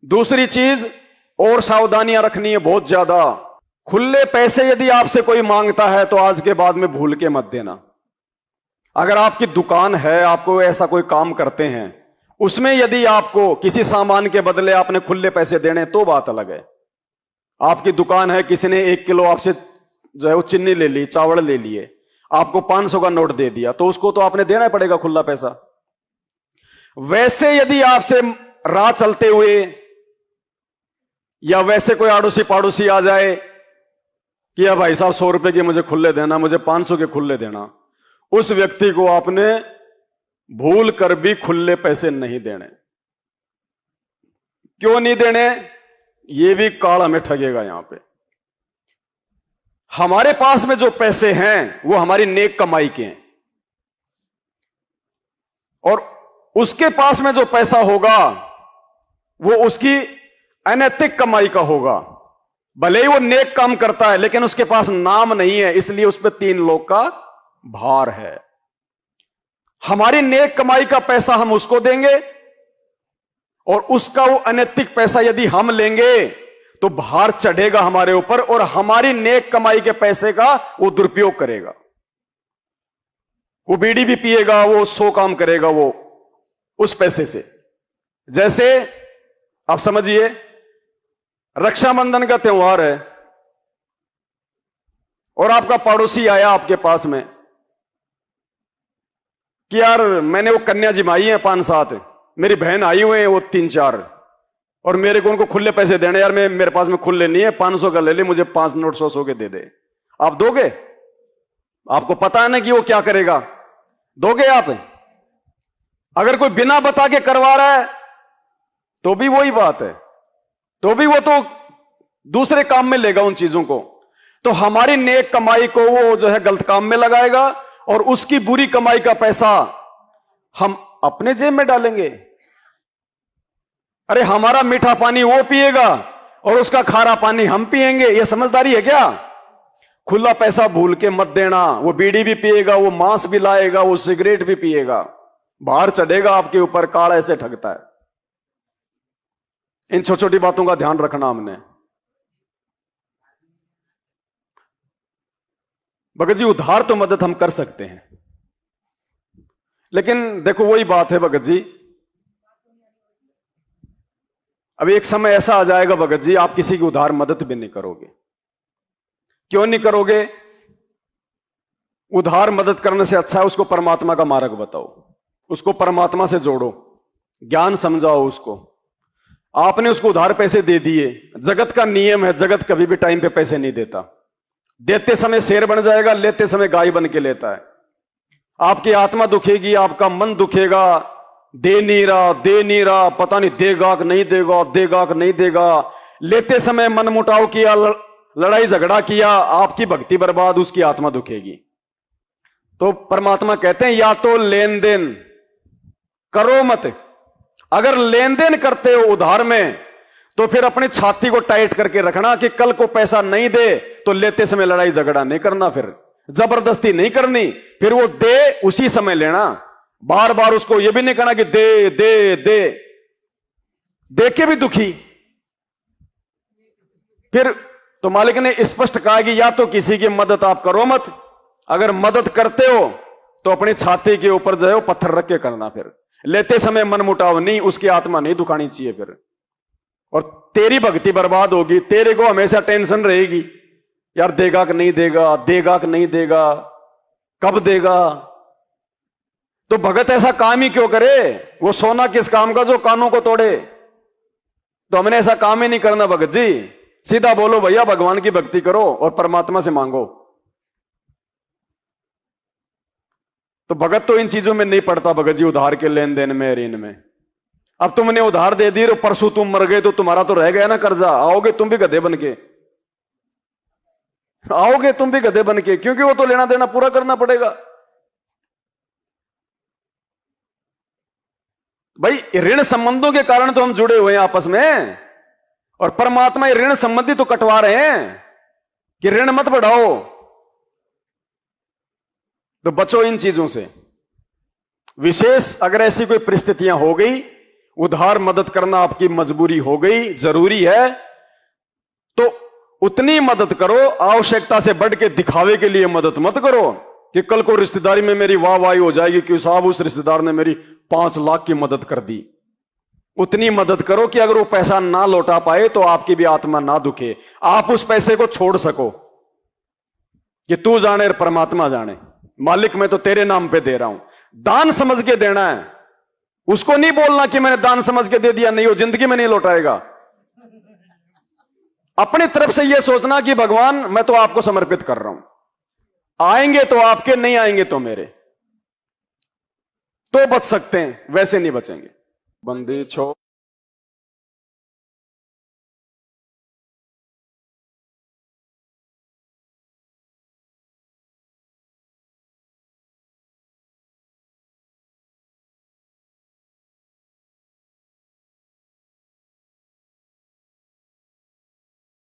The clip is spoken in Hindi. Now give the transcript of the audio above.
दूसरी चीज और सावधानियां रखनी है बहुत ज्यादा। खुले पैसे यदि आपसे कोई मांगता है तो आज के बाद में भूल के मत देना। अगर आपकी दुकान है, आपको ऐसा कोई काम करते हैं, उसमें यदि आपको किसी सामान के बदले आपने खुले पैसे देने तो बात अलग है। आपकी दुकान है, किसी ने 1 किलो आपसे जो है वो चीनी ले ली, चावल ले लिए, आपको 500 का नोट दे दिया, तो उसको तो आपने देना ही पड़ेगा खुला पैसा। वैसे यदि आपसे राह चलते हुए या वैसे कोई आड़ोसी पाड़ोसी आ जाए कि या भाई साहब 100 रुपए के मुझे खुले देना, मुझे 500 के खुले देना, उस व्यक्ति को आपने भूल कर भी खुले पैसे नहीं देने। क्यों नहीं देने? ये भी काल हमें ठगेगा। यहां पे हमारे पास में जो पैसे हैं वो हमारी नेक कमाई के हैं, और उसके पास में जो पैसा होगा वो उसकी अनैतिक कमाई का होगा। भले ही वो नेक काम करता है लेकिन उसके पास नाम नहीं है, इसलिए उस पर 3 लोग का भार है। हमारी नेक कमाई का पैसा हम उसको देंगे, और उसका वो अनैतिक पैसा यदि हम लेंगे तो भार चढ़ेगा हमारे ऊपर, और हमारी नेक कमाई के पैसे का वो दुरुपयोग करेगा। वो बीड़ी भी पिएगा, वो 100 काम करेगा वो उस पैसे से। जैसे आप समझिए, रक्षाबंधन का त्योहार है और आपका पड़ोसी आया आपके पास में कि यार मैंने वो कन्या जिमाई है 5-7, मेरी बहन आई हुए हैं वो 3-4, और मेरे को उनको खुले पैसे देने, यार मेरे पास में खुले नहीं है, 500 का ले ले, मुझे 5 नोट 100 के दे दे। आप दोगे? आपको पता है ना कि वो क्या करेगा, दोगे आप? अगर कोई बिना बता के करवा रहा है तो भी वही बात है, तो भी वो तो दूसरे काम में लेगा उन चीजों को। तो हमारी नेक कमाई को वो जो है गलत काम में लगाएगा, और उसकी बुरी कमाई का पैसा हम अपने जेब में डालेंगे। अरे हमारा मीठा पानी वो पिएगा और उसका खारा पानी हम पिएंगे, ये समझदारी है क्या? खुला पैसा भूल के मत देना। वो बीड़ी भी पिएगा, वो मांस भी लाएगा, वो सिगरेट भी पिएगा, बाहर चढ़ेगा आपके ऊपर, काल ऐसे ठगता है। इन छोटी छोटी बातों का ध्यान रखना हमने। भगत जी उधार तो मदद हम कर सकते हैं, लेकिन देखो वही बात है भगत जी, अब एक समय ऐसा आ जाएगा भगत जी, आप किसी की उधार मदद भी नहीं करोगे। क्यों नहीं करोगे? उधार मदद करने से अच्छा है उसको परमात्मा का मार्ग बताओ, उसको परमात्मा से जोड़ो, ज्ञान समझाओ उसको। आपने उसको उधार पैसे दे दिए, जगत का नियम है, जगत कभी भी टाइम पे पैसे नहीं देता। देते समय शेर बन जाएगा, लेते समय गाय बन के लेता है। आपकी आत्मा दुखेगी, आपका मन दुखेगा, दे नहीं रहा, पता नहीं देगा कि नहीं देगा, देगा कि नहीं देगा। लेते समय मन मुटाव किया, लड़ाई झगड़ा किया, आपकी भक्ति बर्बाद, उसकी आत्मा दुखेगी। तो परमात्मा कहते हैं या तो लेन देन करो मत। अगर लेन देन करते हो उधार में तो फिर अपनी छाती को टाइट करके रखना कि कल को पैसा नहीं दे तो लेते समय लड़ाई झगड़ा नहीं करना, फिर जबरदस्ती नहीं करनी, फिर वो दे उसी समय लेना। बार बार उसको ये भी नहीं कहना कि दे दे दे, दे के भी दुखी। फिर तो मालिक ने स्पष्ट कहा कि या तो किसी की मदद आप करो मत, अगर मदद करते हो तो अपनी छाती के ऊपर जो है वो पत्थर रख के करना। फिर लेते समय मन मुटाव नहीं, उसकी आत्मा नहीं दुखानी चाहिए फिर, और तेरी भक्ति बर्बाद होगी। तेरे को हमेशा टेंशन रहेगी, यार देगा कि नहीं देगा, देगा कि नहीं देगा, कब देगा। तो भगत ऐसा काम ही क्यों करे? वो सोना किस काम का जो कानों को तोड़े? तो हमने ऐसा काम ही नहीं करना भगत जी। सीधा बोलो भैया, भगवान की भक्ति करो और परमात्मा से मांगो। तो भगत तो इन चीजों में नहीं पड़ता भगत जी, उधार के लेन देन में, ऋण में। अब तुमने उधार दे दी, परसों तुम मर गए तो तुम्हारा तो रह गया ना कर्जा, आओगे तुम भी गधे बन के, आओगे तुम भी गधे बन के, क्योंकि वो तो लेना देना पूरा करना पड़ेगा। भाई ऋण संबंधों के कारण तो हम जुड़े हुए हैं आपस में, और परमात्मा ऋण संबंधी तो कटवा रहे हैं कि ऋण मत बढ़ाओ। तो बचो इन चीजों से। विशेष अगर ऐसी कोई परिस्थितियां हो गई उधार मदद करना आपकी मजबूरी हो गई, जरूरी है, तो उतनी मदद करो। आवश्यकता से बढ़ के दिखावे के लिए मदद मत करो कि कल को रिश्तेदारी में मेरी वाहवाही हो जाएगी कि साहब उस रिश्तेदार ने मेरी 5 लाख की मदद कर दी। उतनी मदद करो कि अगर वो पैसा ना लौटा पाए तो आपकी भी आत्मा ना दुखे, आप उस पैसे को छोड़ सको कि तू जाने और परमात्मा जाने, मालिक मैं तो तेरे नाम पे दे रहा हूं। दान समझ के देना है, उसको नहीं बोलना कि मैंने दान समझ के दे दिया, नहीं, वो जिंदगी में नहीं लौटाएगा। अपनी तरफ से यह सोचना कि भगवान मैं तो आपको समर्पित कर रहा हूं, आएंगे तो आपके, नहीं आएंगे तो मेरे, तो बच सकते हैं, वैसे नहीं बचेंगे। बंदी छो